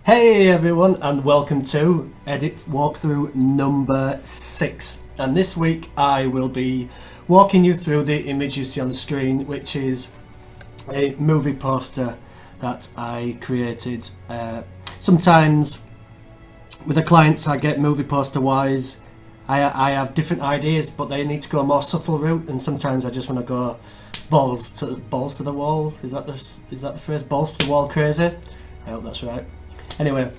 Hey everyone, and welcome to edit walkthrough number 6. And this week I will be walking you through the image you see on the screen, which is a movie poster that I created. Sometimes with the clients I get movie poster wise, I have different ideas, but they need to go a more subtle route, and sometimes I just want to go balls to the wall. Is that the phrase? Balls to the wall crazy? I hope that's right. Anyway,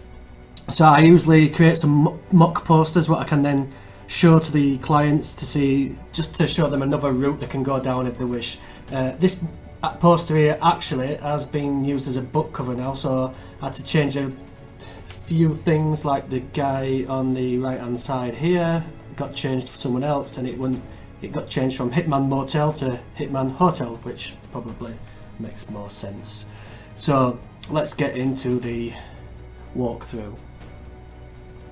so I usually create some mock posters what I can then show to the clients to see, just to show them another route they can go down if they wish. This poster here actually has been used as a book cover now, so I had to change a few things, like the guy on the right hand side here got changed for someone else, and it got changed from Hitman Motel to Hitman Hotel, which probably makes more sense. So let's get into the walkthrough,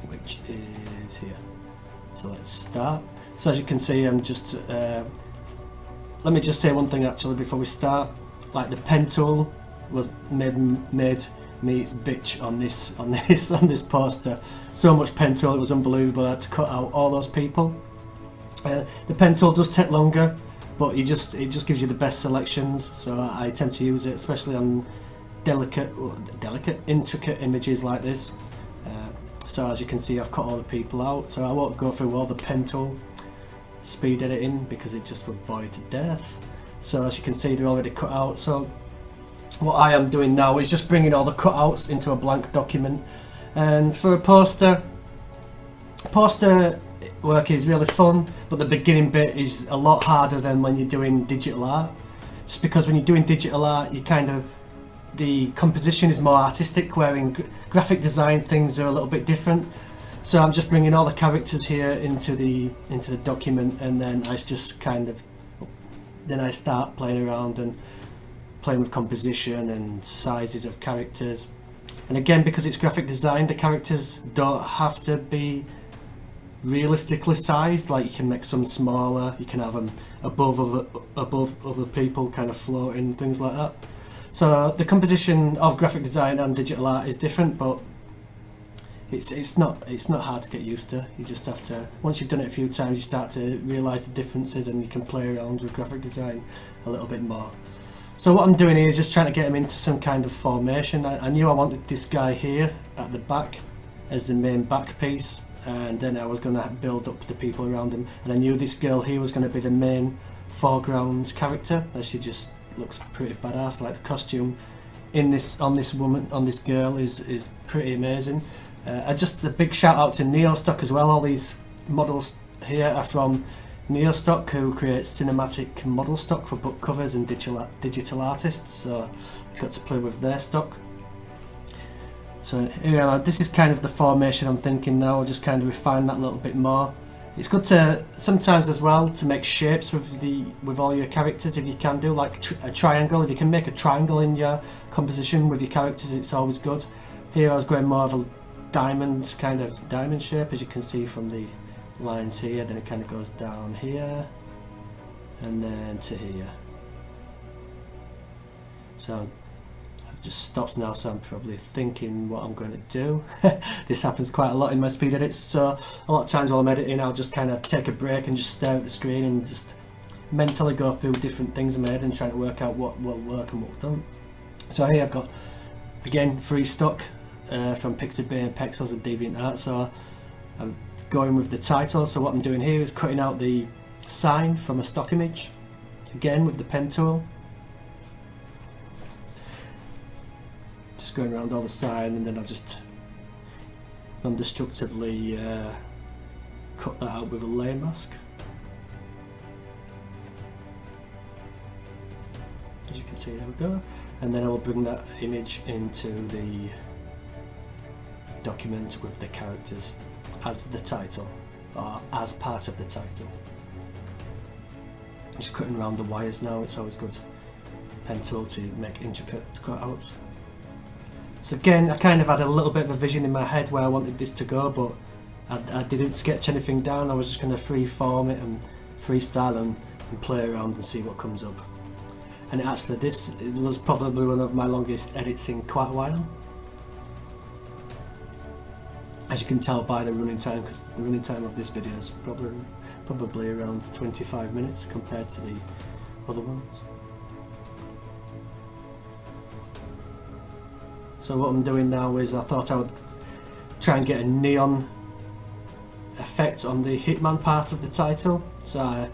which is here. So let's start. So as you can see, I'm just let me just say one thing actually before we start. Like, the pen tool was made me its bitch on this poster. So much pen tool, it was unbelievable. I had to cut out all those people. The pen tool does take longer, but it just gives you the best selections, so I tend to use it especially on delicate, intricate images like this. So as you can see, I've cut all the people out, so I won't go through all the pen tool speed editing because it just would bore you to death. So as you can see, they're already cut out. So what I am doing now is just bringing all the cutouts into a blank document. And for a poster work is really fun, but the beginning bit is a lot harder than when you're doing digital art. Just because when you're doing digital art, the composition is more artistic, where in graphic design things are a little bit different. So I'm just bringing all the characters here into the document, and then I just I start playing around and playing with composition and sizes of characters. And again, because it's graphic design, the characters don't have to be realistically sized. Like, you can make some smaller, you can have them above other people, kind of floating, things like that. So the composition of graphic design and digital art is different, but it's not hard to get used to. You just have to, once you've done it a few times, you start to realise the differences, and you can play around with graphic design a little bit more. So what I'm doing here is just trying to get him into some kind of formation. I knew I wanted this guy here at the back as the main back piece, and then I was going to build up the people around him, and I knew this girl here was going to be the main foreground character, as she just looks pretty badass. Like, the costume on this girl is pretty amazing. Just a big shout out to Neostock as well. All these models here are from Neostock, who creates cinematic model stock for book covers and digital artists, so I got to play with their stock. So here, this is kind of the formation I'm thinking now. I'll just kind of refine that a little bit more. It's good to sometimes as well to make shapes with all your characters, if you can do like a triangle. If you can make a triangle in your composition with your characters, it's always good. Here I was going more of a diamond shape, as you can see from the lines here. Then it kind of goes down here and then to here. So I've just stopped now, so I'm probably thinking what I'm going to do. This happens quite a lot in my speed edits, so a lot of times while I'm editing, I'll just kind of take a break and just stare at the screen and just mentally go through different things I made and try to work out what will work and what don't. So here I've got, again, free stock from Pixabay and Pexels and DeviantArt. So I'm going with the title. So what I'm doing here is cutting out the sign from a stock image, again with the pen tool. Just going around all the sign, and then I'll just non-destructively cut that out with a layer mask. As you can see, there we go. And then I will bring that image into the document with the characters as the title, or as part of the title. I'm just cutting around the wires now. It's always good pen tool to make intricate cutouts. So again, I kind of had a little bit of a vision in my head where I wanted this to go, but I didn't sketch anything down. I was just going to freeform it and freestyle and play around and see what comes up. And actually, this was probably one of my longest edits in quite a while. as you can tell by the running time, because the running time of this video is probably around 25 minutes compared to the other ones. So what I'm doing now is I thought I would try and get a neon effect on the Hitman part of the title. So I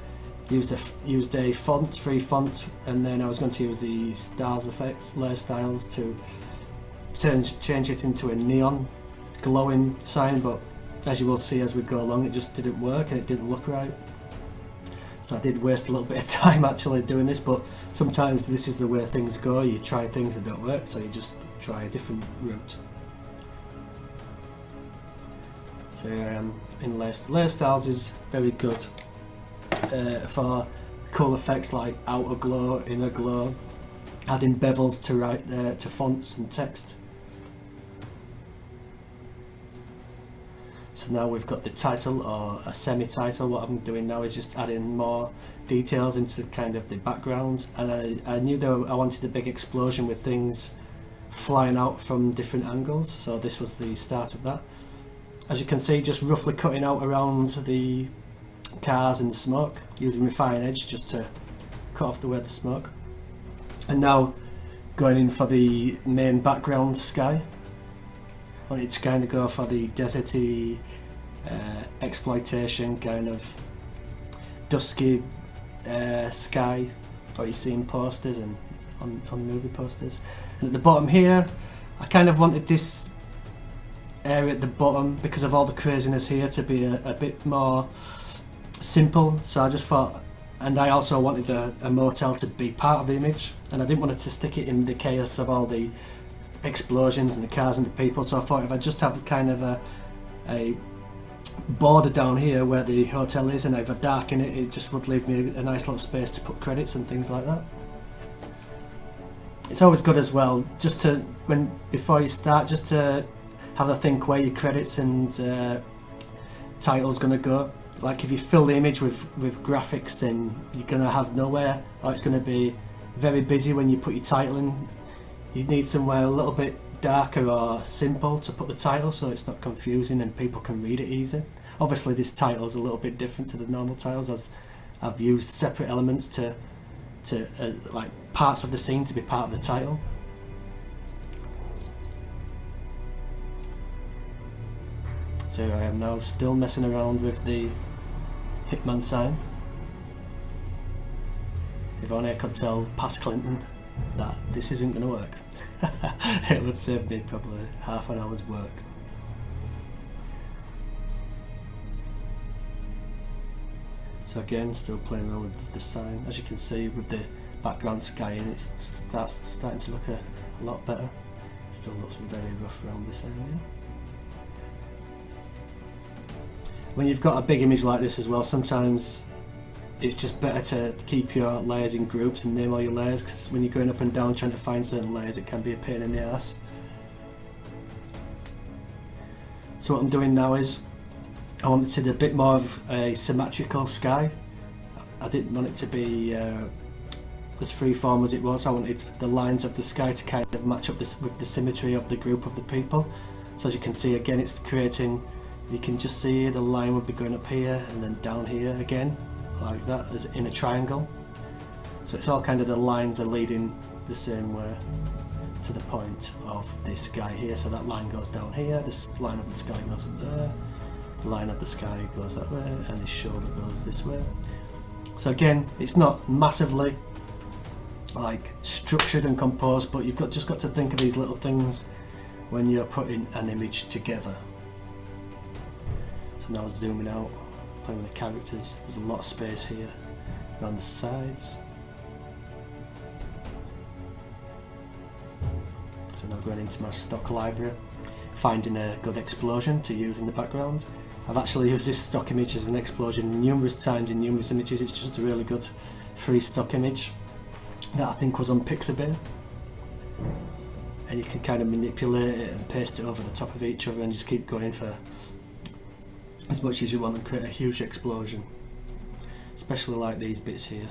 used a free font, and then I was going to use the styles effects, layer styles, to change it into a neon glowing sign, but as you will see as we go along, it just didn't work and it didn't look right. So I did waste a little bit of time actually doing this, but sometimes this is the way things go. You try things that don't work, so you just try a different route. So here I am in layer styles is very good for cool effects like outer glow, inner glow, adding bevels to fonts and text. So now we've got the title, or a semi-title. What I'm doing now is just adding more details into kind of the background, and I knew that I wanted a big explosion with things flying out from different angles, so this was the start of that. As you can see, just roughly cutting out around the cars and the smoke, using Refine Edge just to cut off the smoke. And now going in for the main background sky. I wanted to kind of go for the deserty exploitation kind of dusky sky what you see in posters and on movie posters. And at the bottom here, I kind of wanted this area at the bottom, because of all the craziness here, to be a bit more simple. So I just thought, and I also wanted a motel to be part of the image, and I didn't want it to stick it in the chaos of all the explosions and the cars and the people. So I thought if I just have kind of a border down here where the hotel is, and if I darken it, it just would leave me a nice little space to put credits and things like that. It's always good as well, just to, before you start, just to have a think where your credits and title's going to go. Like if you fill the image with graphics, then you're going to have nowhere, or it's going to be very busy when you put your title in. You need somewhere a little bit darker or simple to put the title, so it's not confusing and people can read it easy. Obviously this title is a little bit different to the normal titles, as I've used separate elements to like parts of the scene to be part of the title. So I am now still messing around with the Hitman sign. If only I could tell past Clinton that this isn't going to work. It would save me probably half an hour's work. So again, still playing around with the sign. As you can see with the background sky, and it's starting to look a lot better. Still looks very rough around this area. When you've got a big image like this as well, sometimes it's just better to keep your layers in groups and name all your layers, because when you're going up and down trying to find certain layers, it can be a pain in the ass. So what I'm doing now is I wanted a bit more of a symmetrical sky. I didn't want it to be as freeform as it was. I wanted the lines of the sky to kind of match up with the symmetry of the group of the people. So as you can see, again, it's creating, you can just see the line would be going up here and then down here again, like that, as in a triangle. So it's all kind of, the lines are leading the same way to the point of this guy here. So that line goes down here, this line of the sky goes up there, the line of the sky goes that way, and this shoulder goes this way. So again, it's not massively like structured and composed, but you've just got to think of these little things when you're putting an image together. So now zooming out, playing with the characters, there's a lot of space here around the sides. So now going into my stock library, finding a good explosion to use in the background. I've actually used this stock image as an explosion numerous times in numerous images. It's just a really good free stock image that I think was on Pixabay. And you can kind of manipulate it and paste it over the top of each other and just keep going for as much as you want and create a huge explosion. Especially like these bits here.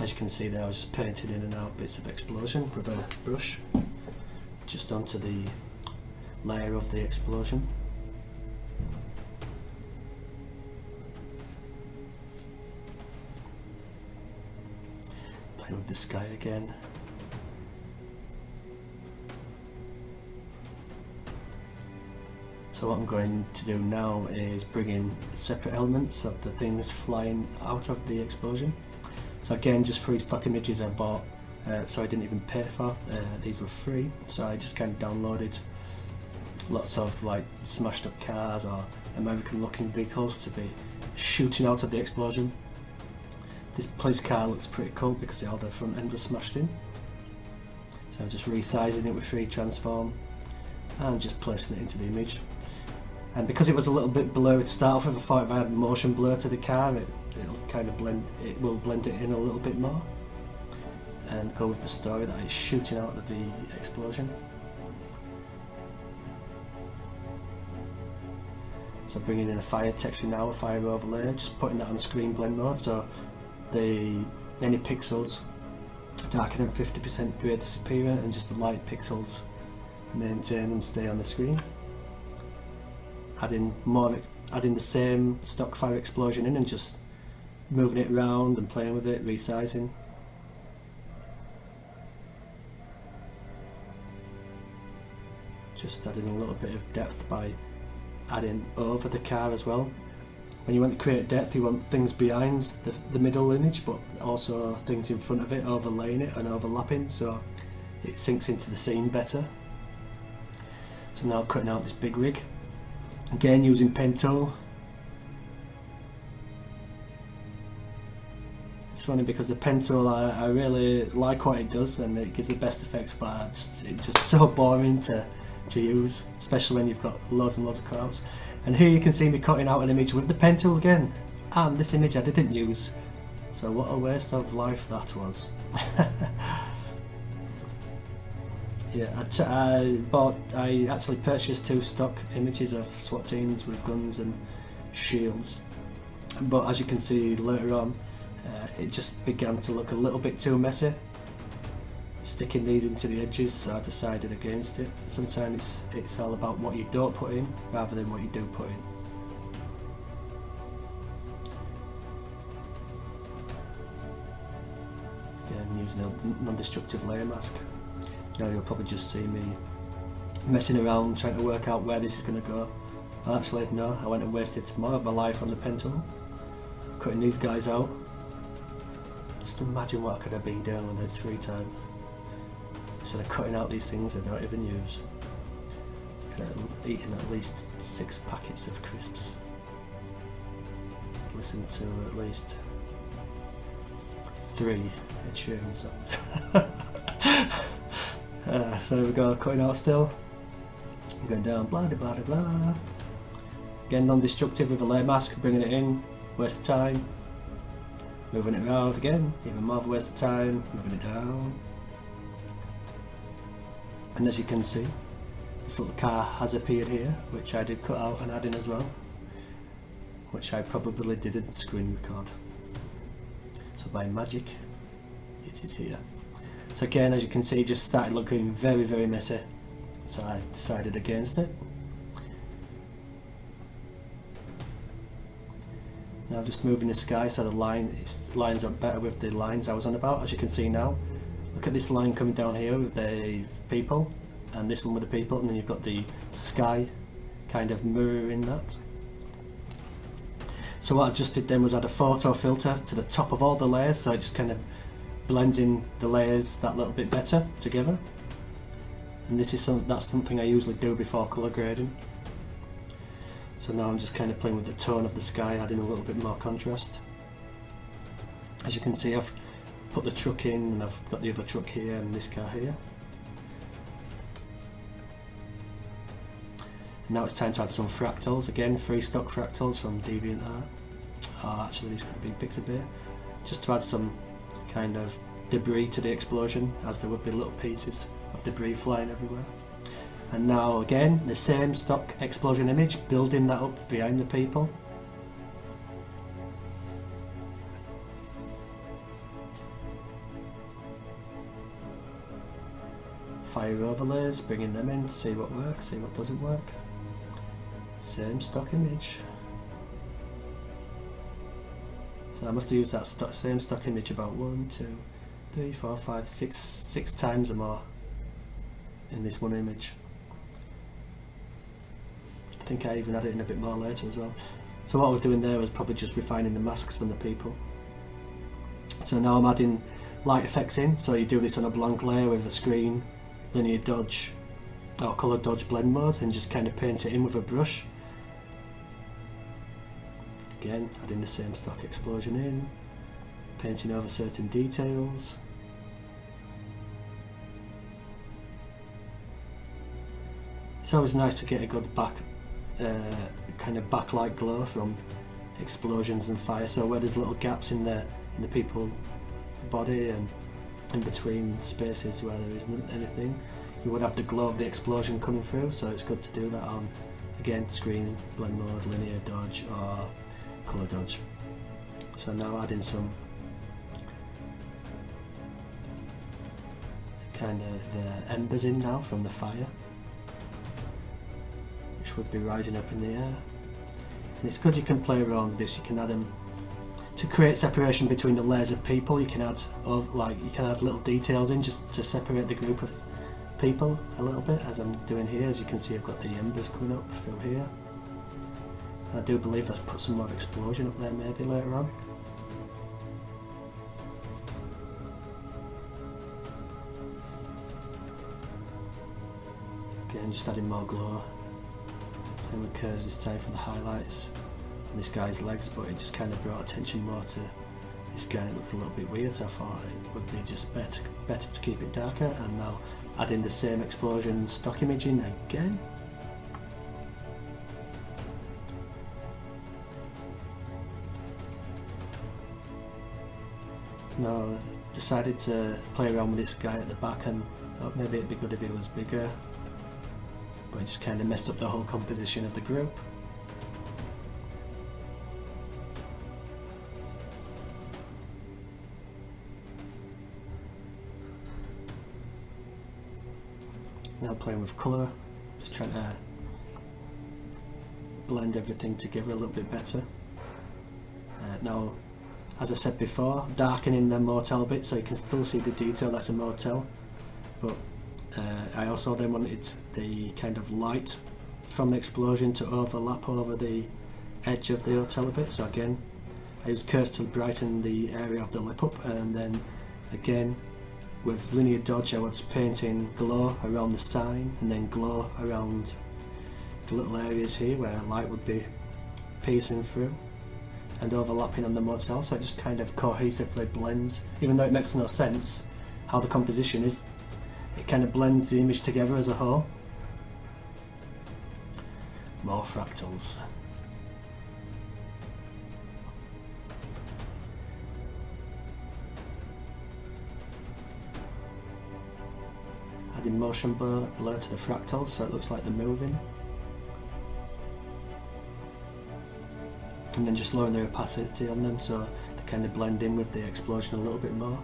As you can see there, I was just painting in and out bits of explosion with a brush just onto the layer of the explosion. Playing with the sky again. So what I'm going to do now is bring in separate elements of the things flying out of the explosion. So again, just free stock images I bought, so I didn't even pay for. These were free, so I just kind of downloaded lots of like smashed up cars or American looking vehicles to be shooting out of the explosion. This police car looks pretty cool because all the front end was smashed in. So I'm just resizing it with free transform and just placing it into the image. And because it was a little bit blurry to start off with, I thought if I had motion blur to the car, it'll kind of blend it in a little bit more and go with the story that it's shooting out of the explosion. So bringing in a fire texture now, a fire overlay, just putting that on screen blend mode, so any pixels darker than 50% grey disappear and just the light pixels maintain and stay on the screen. Adding the same stock fire explosion in and just moving it around and playing with it, resizing. Just adding a little bit of depth by adding over the car as well. When you want to create depth, you want things behind the middle image, but also things in front of it, overlaying it and overlapping, so it sinks into the scene better. So now cutting out this big rig. Again, using pen tool. It's funny because the pen tool, I really like what it does and it gives the best effects, but it's just so boring to use, especially when you've got loads and loads of cutouts. And here you can see me cutting out an image with the pen tool again, and this image I didn't use, so what a waste of life that was. Yeah, I actually purchased 2 stock images of SWAT teams with guns and shields, but as you can see later on, it just began to look a little bit too messy, sticking these into the edges, so I decided against it. Sometimes it's all about what you don't put in rather than what you do put in. Again, using a non-destructive layer mask. Now you'll probably just see me messing around trying to work out where this is going to go. Well, actually no, I went and wasted more of my life on the pen tool, cutting these guys out. Just imagine what I could have been doing with its free time. Instead of cutting out these things I don't even use. Could have eaten at least 6 packets of crisps. Listened to at least 3 Ed Sheeran songs. So here we go, cutting out still. Going down, blah blah blah blah. Again, non-destructive with a layer mask, bringing it in, waste of time. Moving it around again, even more of a waste of time, moving it down. And as you can see, this little car has appeared here, which I did cut out and add in as well, which I probably didn't screen record. So by magic, it is here. So again, as you can see, it just started looking very, very messy, so I decided against it. Now just moving the sky so the lines up better with the lines I was on about. As you can see now, look at this line coming down here with the people, and this one with the people, and then you've got the sky kind of mirroring that. So what I just did then was add a photo filter to the top of all the layers, so it just kind of blends in the layers that little bit better together. And this is that's something I usually do before colour grading. So now I'm just kind of playing with the tone of the sky, adding a little bit more contrast. As you can see, I've put the truck in and I've got the other truck here and this car here. And now it's time to add some fractals. Again, free stock fractals from DeviantArt. Oh, actually these could be Pixabay. Just to add some kind of debris to the explosion, as there would be little pieces of debris flying everywhere. And now again, the same stock explosion image, building that up behind the people. fire overlays, bringing them in, see what works, see what doesn't work. Same stock image. So I must have used that same stock image about 1, 2, 3, 4, 5, 6 times or more in this one image. I think I even added in a bit more later as well. So what I was doing there was probably just refining the masks on the people. So now I'm adding light effects in, so you do this on a blank layer with a screen, linear dodge or colour dodge blend mode, and just kind of paint it in with a brush. Again, adding the same stock explosion in, painting over certain details. It's always nice to get a good kind of backlight glow from explosions and fire, so where there's little gaps in the people body and in between spaces where there isn't anything, you would have the glow of the explosion coming through, so it's good to do that on, again, screen, blend mode, linear dodge or colour dodge. So now adding some kind of embers in now from the fire, which would be rising up in the air. And it's good you can play around with this. You can add them to create separation between the layers of people. You can add little details in just to separate the group of people a little bit, as I'm doing here. As you can see, I've got the embers coming up through here. And I do believe I've put some more explosion up there maybe later on. Again, just adding more glow. Playing with curves this time for the highlights on this guy's legs, but it just kind of brought attention more to this guy. It looked a little bit weird, so I thought it would be just better to keep it darker. And now adding the same explosion stock image in again. Now I decided to play around with this guy at the back and thought maybe it'd be good if he was bigger, but it just kind of messed up the whole composition of the group. Now playing with colour, just trying to blend everything together a little bit better. Now, as I said before, darkening the motel bit so you can still see the detail that's a motel, but I also then wanted the kind of light from the explosion to overlap over the edge of the hotel a bit. So again, I used curves to brighten the area of the lip up, and then again with linear dodge I was painting glow around the sign and then glow around the little areas here where light would be piercing through and overlapping on the motel, so it just kind of cohesively blends, even though it makes no sense how the composition is. It kind of blends the image together as a whole. More fractals. Adding motion blur to the fractals so it looks like they're moving. And then just lowering the opacity on them so they kind of blend in with the explosion a little bit more.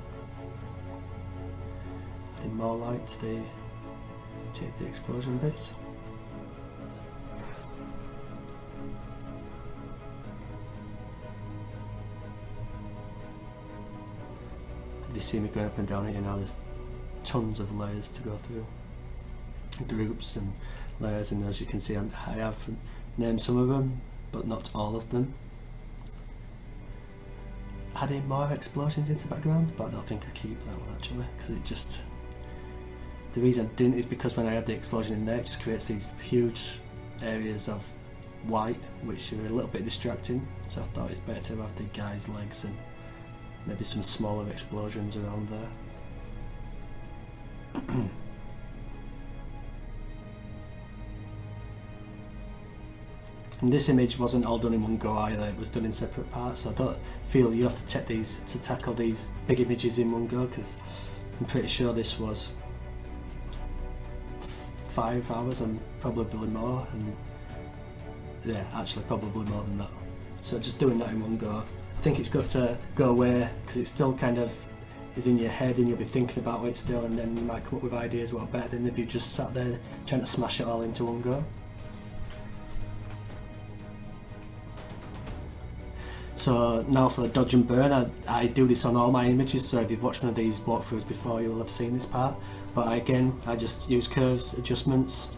Adding more light to the explosion bits. If you see me going up and down here now, there's tons of layers to go through, groups and layers, and as you can see I have named some of them but not all of them. Adding more explosions into the background, but I don't think I keep that one actually, because it just, the reason I didn't is because when I add the explosion in there it just creates these huge areas of white which are a little bit distracting, so I thought it's better to have the guy's legs and maybe some smaller explosions around there. And this image wasn't all done in one go either, it was done in separate parts, so I don't feel you have to tackle these big images in one go, because I'm pretty sure this was 5 hours and probably more, and yeah, actually probably more than that. So just doing that in one go, I think it's got to go away because it's still kind of is in your head and you'll be thinking about it still, and then you might come up with ideas what are better than if you just sat there trying to smash it all into one go. So now for the dodge and burn, I do this on all my images, so if you've watched one of these walkthroughs before you'll have seen this part, but I just use curves, adjustments,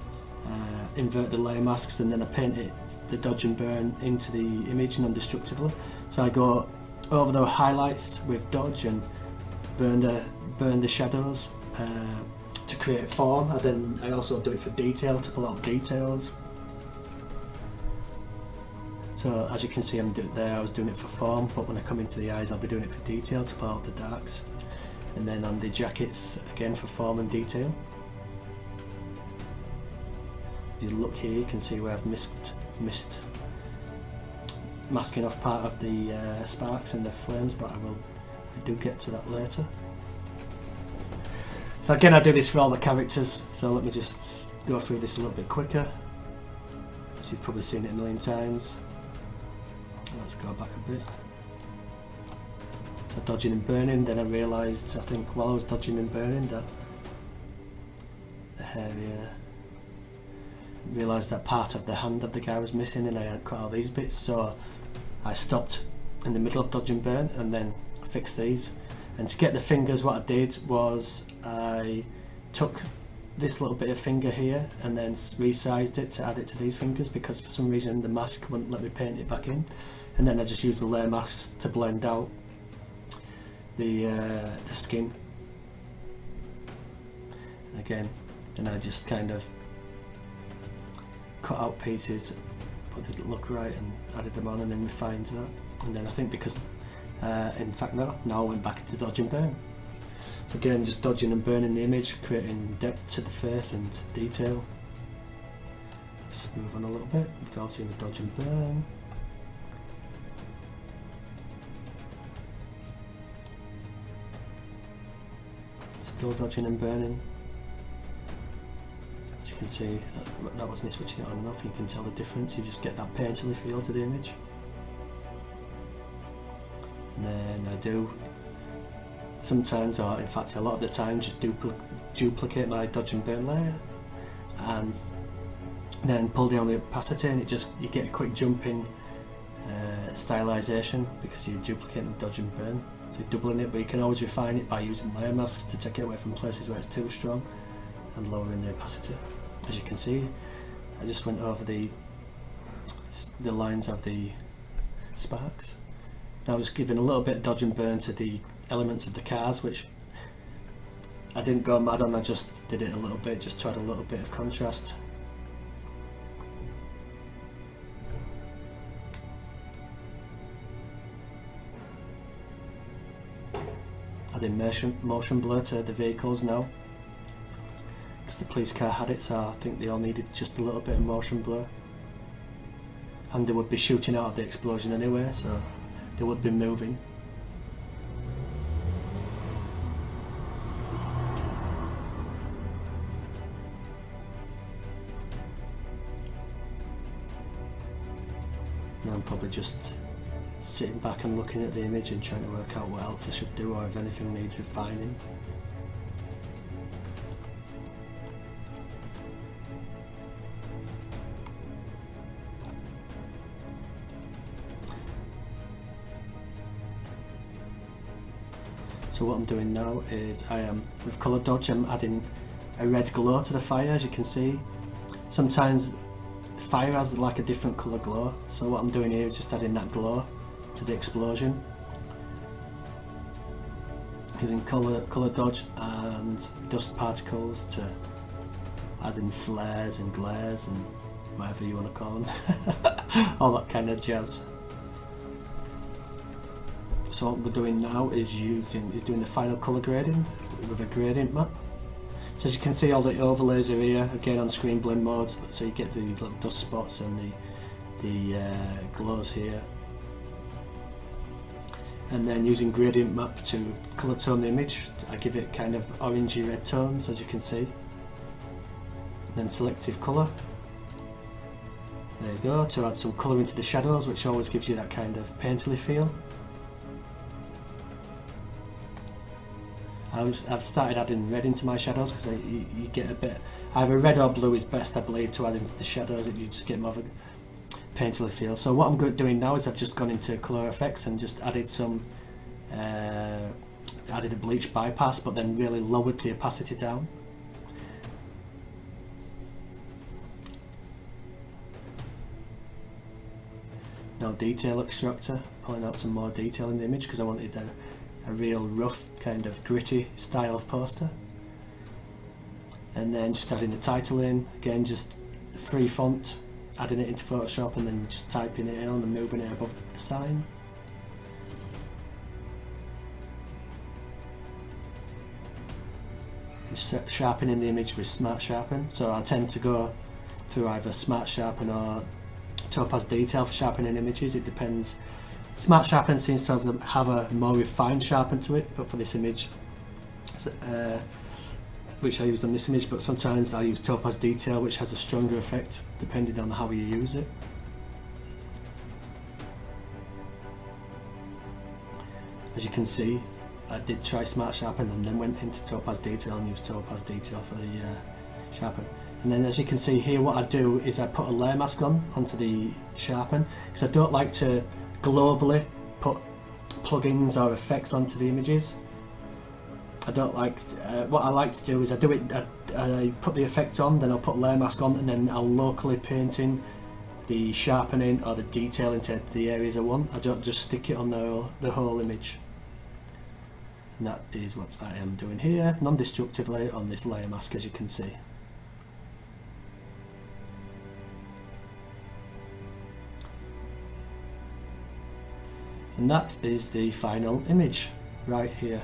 invert the layer masks, and then I paint the dodge and burn into the image non-destructively. So I go over the highlights with dodge and burn the shadows to create form, and then I also do it for detail to pull out details. So as you can see, I was doing it for form, but when I come into the eyes I'll be doing it for detail to pull out the darks, and then on the jackets again for form and detail. If you look here you can see where I've missed masking off part of the sparks and the flames, but I do get to that later. So again, I do this for all the characters, so let me just go through this a little bit quicker. So you've probably seen it a million times. Let's go back a bit. So dodging and burning, then I realised, I think while I was dodging and burning, that the hair here, realised that part of the hand of the guy was missing and I hadn't cut all these bits, so I stopped in the middle of dodge and burn and then fixed these. And to get the fingers, what I did was I took this little bit of finger here and then resized it to add it to these fingers, because for some reason the mask wouldn't let me paint it back in, and then I just used the layer masks to blend out the skin. And again, then I just kind of cut out pieces but didn't look right and added them on and then refined that. And then I think because in fact now I went back into dodge and burn. So again, just dodging and burning the image, creating depth to the face and detail. Just move on a little bit. We've all seen the dodge and burn. Still dodging and burning. As you can see, that was me switching it on and off. You can tell the difference. You just get that painterly feel to the image. And then I do sometimes, or in fact a lot of the time, just duplicate my dodge and burn layer and then pull down the opacity, and you get a quick jump in stylization because you're duplicating the dodge and burn. So you're doubling it, but you can always refine it by using layer masks to take it away from places where it's too strong and lowering the opacity. As you can see, I just went over the lines of the sparks. I was giving a little bit of dodge and burn to the elements of the cars, which I didn't go mad on, I just did it a little bit just to add a little bit of contrast. Adding motion blur to the vehicles now, because the police car had it, so I think they all needed just a little bit of motion blur. And they would be shooting out of the explosion anyway, so they would be moving. Now I'm probably just sitting back and looking at the image and trying to work out what else I should do, or if anything needs refining. So what I'm doing now is with colour dodge, I'm adding a red glow to the fire. As you can see, sometimes the fire has like a different colour glow, so what I'm doing here is just adding that glow to the explosion, using colour dodge and dust particles to add in flares and glares and whatever you want to call them, all that kind of jazz. So what we're doing now is doing the final colour grading with a gradient map. So as you can see, all the overlays are here, again on screen blend mode, so you get the little dust spots and the glows here. And then using gradient map to colour tone the image, I give it kind of orangey red tones, as you can see. And then selective colour. There you go, to add some colour into the shadows, which always gives you that kind of painterly feel. I've started adding red into my shadows because you get a bit, either red or blue is best, I believe, to add into the shadows. You just get more of a painterly feel. So what I'm doing now is I've just gone into color effects and just added some, added a bleach bypass, but then really lowered the opacity down. Now detail extractor, pulling out some more detail in the image because I wanted a real rough, kind of gritty style of poster. And then just adding the title in, again just free font, adding it into Photoshop and then just typing it in and moving it above the sign. And sharpening the image with Smart Sharpen, so I tend to go through either Smart Sharpen or Topaz Detail for sharpening images, it depends. Smart Sharpen seems to have a more refined sharpen to it, but for this image, which I used on this image, but sometimes I use Topaz Detail, which has a stronger effect depending on how you use it. As you can see, I did try Smart Sharpen and then went into Topaz Detail and used Topaz Detail for the sharpen. And then as you can see here, what I do is I put a layer mask onto the sharpen, because I don't like to globally put plugins or effects onto the images. I don't like, what I like to do is I put the effect on, then I'll put layer mask on, and then I'll locally paint in the sharpening or the detail into the areas I want. I don't just stick it on the whole image. And that is what I am doing here, non-destructively on this layer mask, as you can see. And that is the final image right here.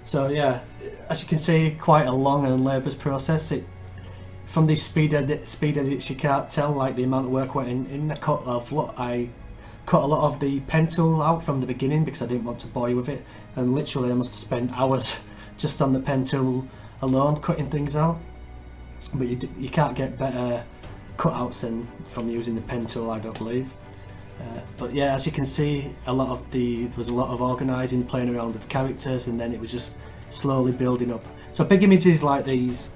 So yeah, as you can see, quite a long and laborious process. From these speed edits, you can't tell like the amount of work went in. I cut a lot of the pen tool out from the beginning because I didn't want to bore you with it, and literally I must have spent hours just on the pen tool alone cutting things out. But you can't get better cutouts than from using the pen tool, I don't believe. But yeah, as you can see, there was a lot of organising, playing around with characters, and then it was just slowly building up. So big images like these,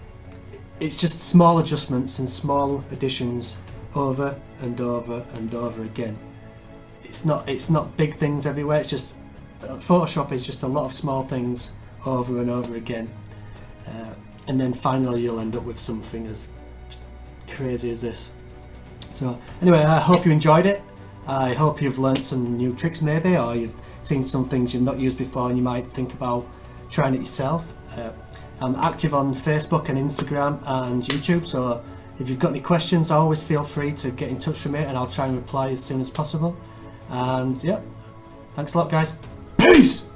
it's just small adjustments and small additions over and over and over again. It's not big things everywhere. It's just Photoshop is just a lot of small things over and over again, and then finally you'll end up with something as crazy as this. So anyway, I hope you enjoyed it. I hope you've learnt some new tricks maybe, or you've seen some things you've not used before and you might think about trying it yourself. I'm active on Facebook and Instagram and YouTube, so if you've got any questions, always feel free to get in touch with me and I'll try and reply as soon as possible. And yeah, thanks a lot guys. Peace!